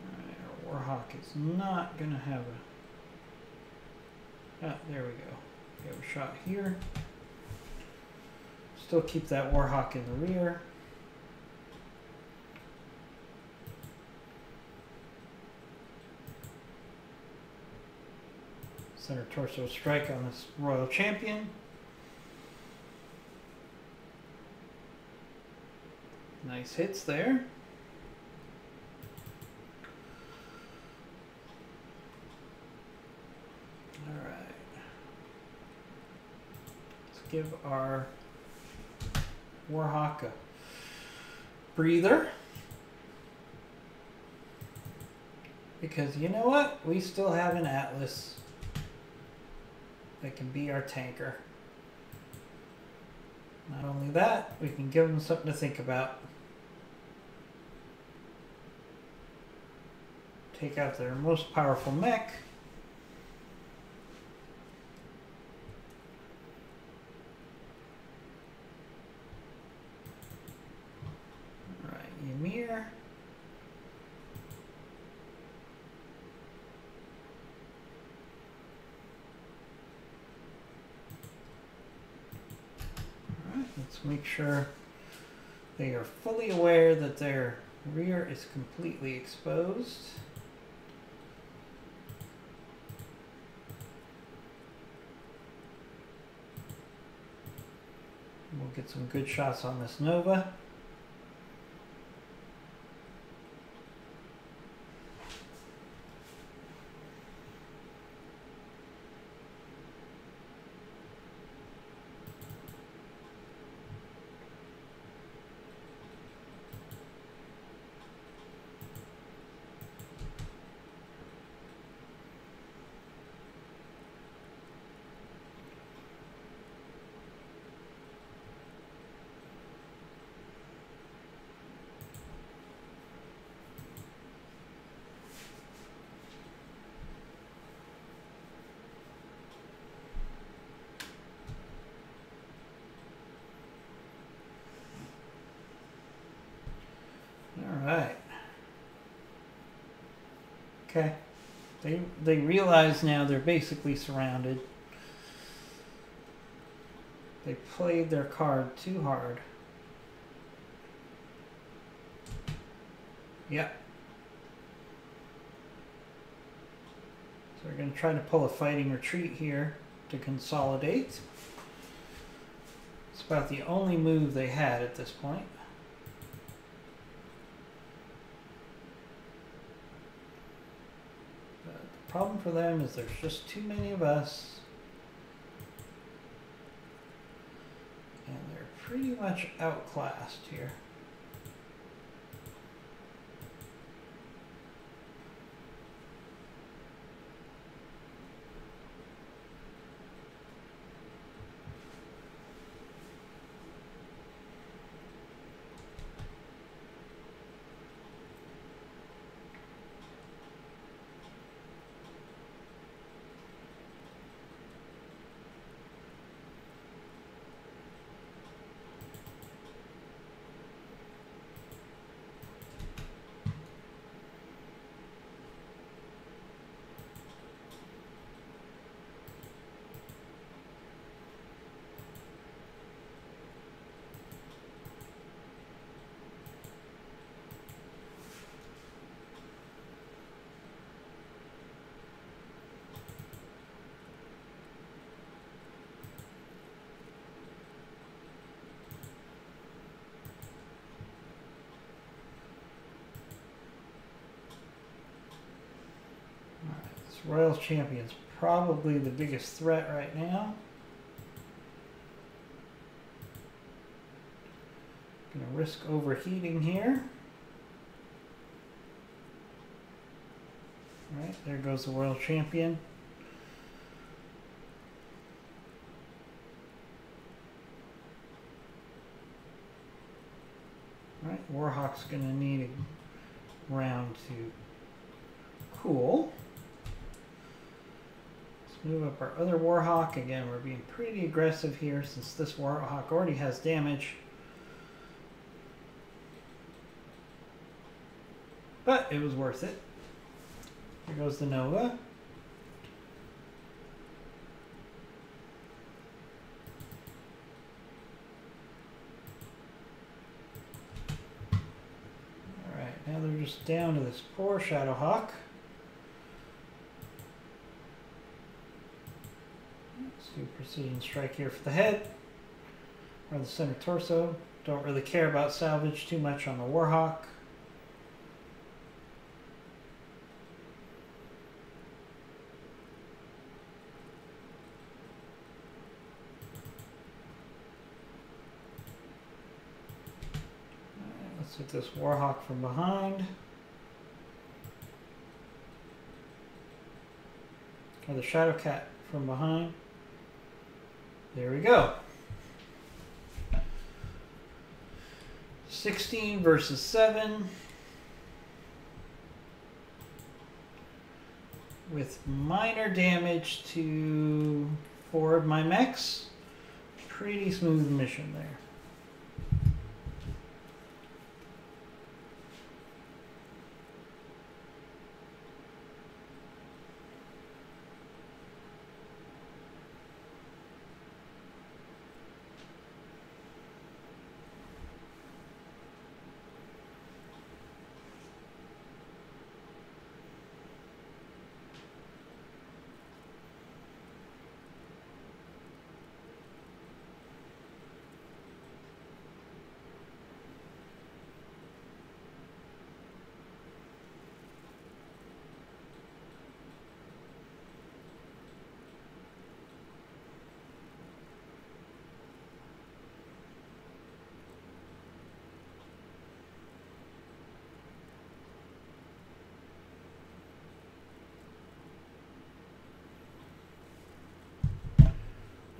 Alright, our Warhawk is not going to have a... Ah, there we go. We have a shot here. Still keep that Warhawk in the rear. Center torso strike on this Royal Champion. Nice hits there. All right. Let's give our Warhawk a breather. Because you know what? We still have an Atlas that can be our tanker. Not only that, we can give them something to think about. Take out their most powerful mech. Alright, Ymir. Let's make sure they are fully aware that their rear is completely exposed. We'll get some good shots on this Nova. Alright. Okay. They realize now they're basically surrounded. They played their card too hard. Yep. So we're going to try to pull a fighting retreat here to consolidate. It's about the only move they had at this point. But the problem for them is there's just too many of us. And they're pretty much outclassed here. Royal Champion's probably the biggest threat right now. Gonna risk overheating here. All right, there goes the Royal Champion. All right, Warhawk's gonna need a round to cool. Move up our other Warhawk. Again, we're being pretty aggressive here since this Warhawk already has damage. But it was worth it. Here goes the Nova. Alright, now they're just down to this poor Shadowhawk. Do precision strike here for the head or the center torso. Don't really care about salvage too much on the Warhawk. Alright, let's hit this Warhawk from behind. Or the Shadowcat from behind. There we go. 16 versus 7. With minor damage to 4 of my mechs. Pretty smooth mission there.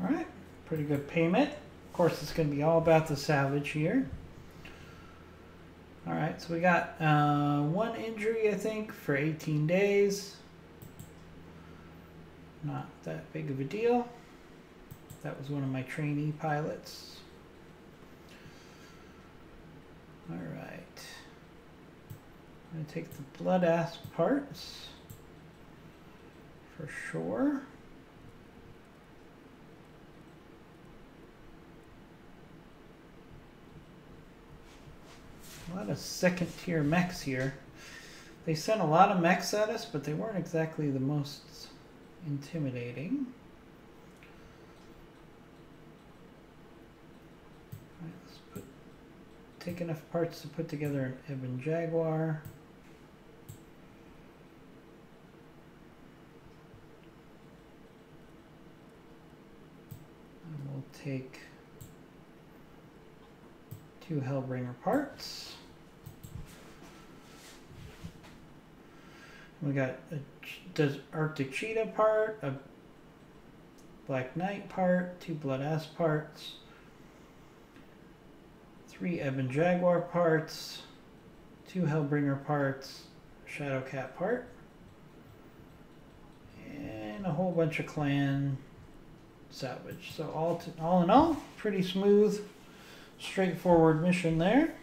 Alright, pretty good payment. Of course, it's going to be all about the salvage here. Alright, so we got 1 injury, I think, for 18 days. Not that big of a deal. That was one of my trainee pilots. Alright. I'm going to take the blood asp parts for sure. A lot of second tier mechs here. They sent a lot of mechs at us, but they weren't exactly the most intimidating. take enough parts to put together an Ebon Jaguar. And we'll take 2 Hellbringer parts. We got a Arctic Cheetah part, a Black Knight part, 2 Blood Ass parts, 3 Ebon Jaguar parts, 2 Hellbringer parts, Shadow Cat part, and a whole bunch of clan salvage. So all in all, pretty smooth, straightforward mission there.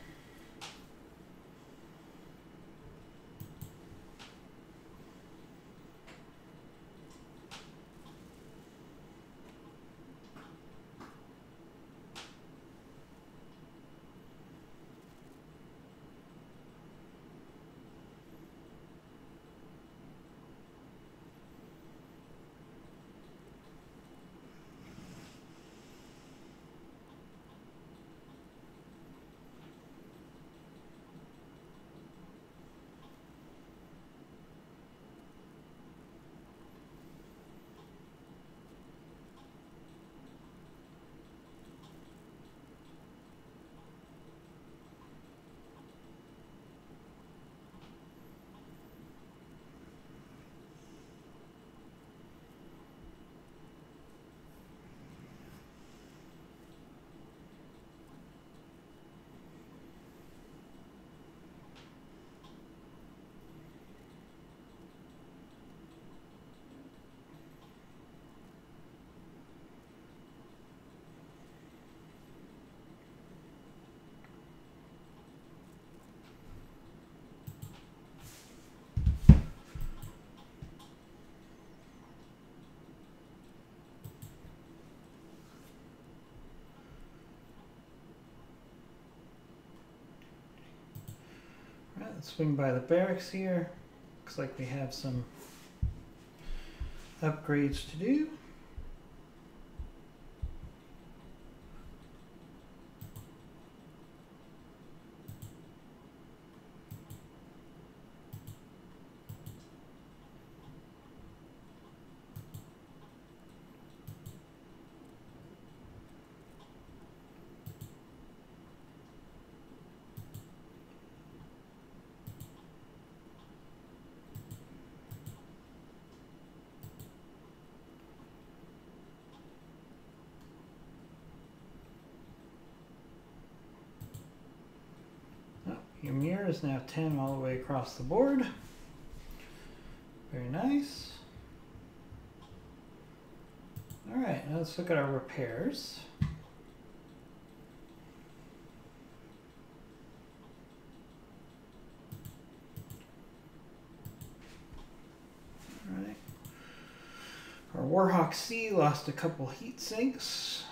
Let's swing by the barracks here. Looks like we have some upgrades to do. Ymir is now 10 all the way across the board. Very nice. Alright, now let's look at our repairs. Alright. Our Warhawk C lost a couple heat sinks.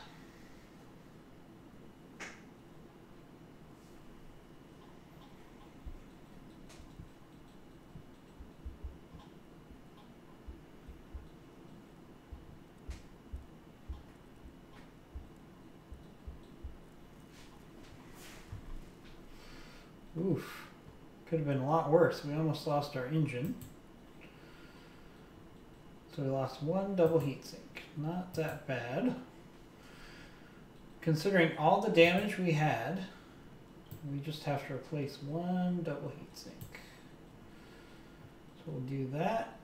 Oof, could have been a lot worse. We almost lost our engine. So we lost 1 double heatsink. Not that bad. Considering all the damage we had, we just have to replace 1 double heatsink. So we'll do that.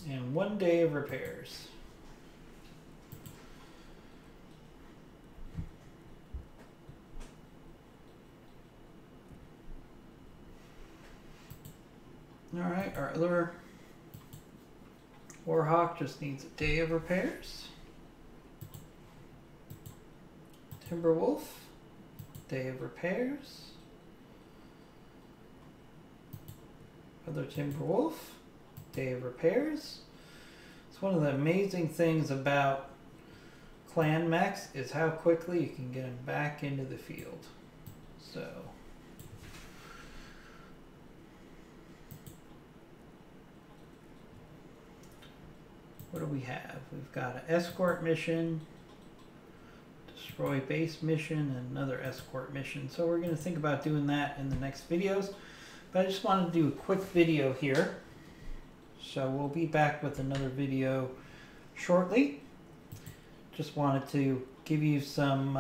And 1 day of repairs. Alright, our other Warhawk just needs a day of repairs. Timberwolf, day of repairs. Other Timberwolf, day of repairs. It's one of the amazing things about clan mechs is how quickly you can get them back into the field. So what do we have? We've got an escort mission, destroy base mission and another escort mission. So we're going to think about doing that in the next videos. But I just wanted to do a quick video here. So we'll be back with another video shortly. Just wanted to give you some,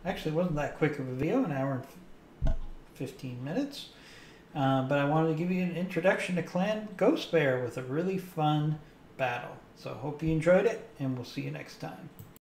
actually it wasn't that quick of a video, an hour and 15 minutes. But I wanted to give you an introduction to Clan Ghost Bear with a really fun battle. So hope you enjoyed it, and we'll see you next time.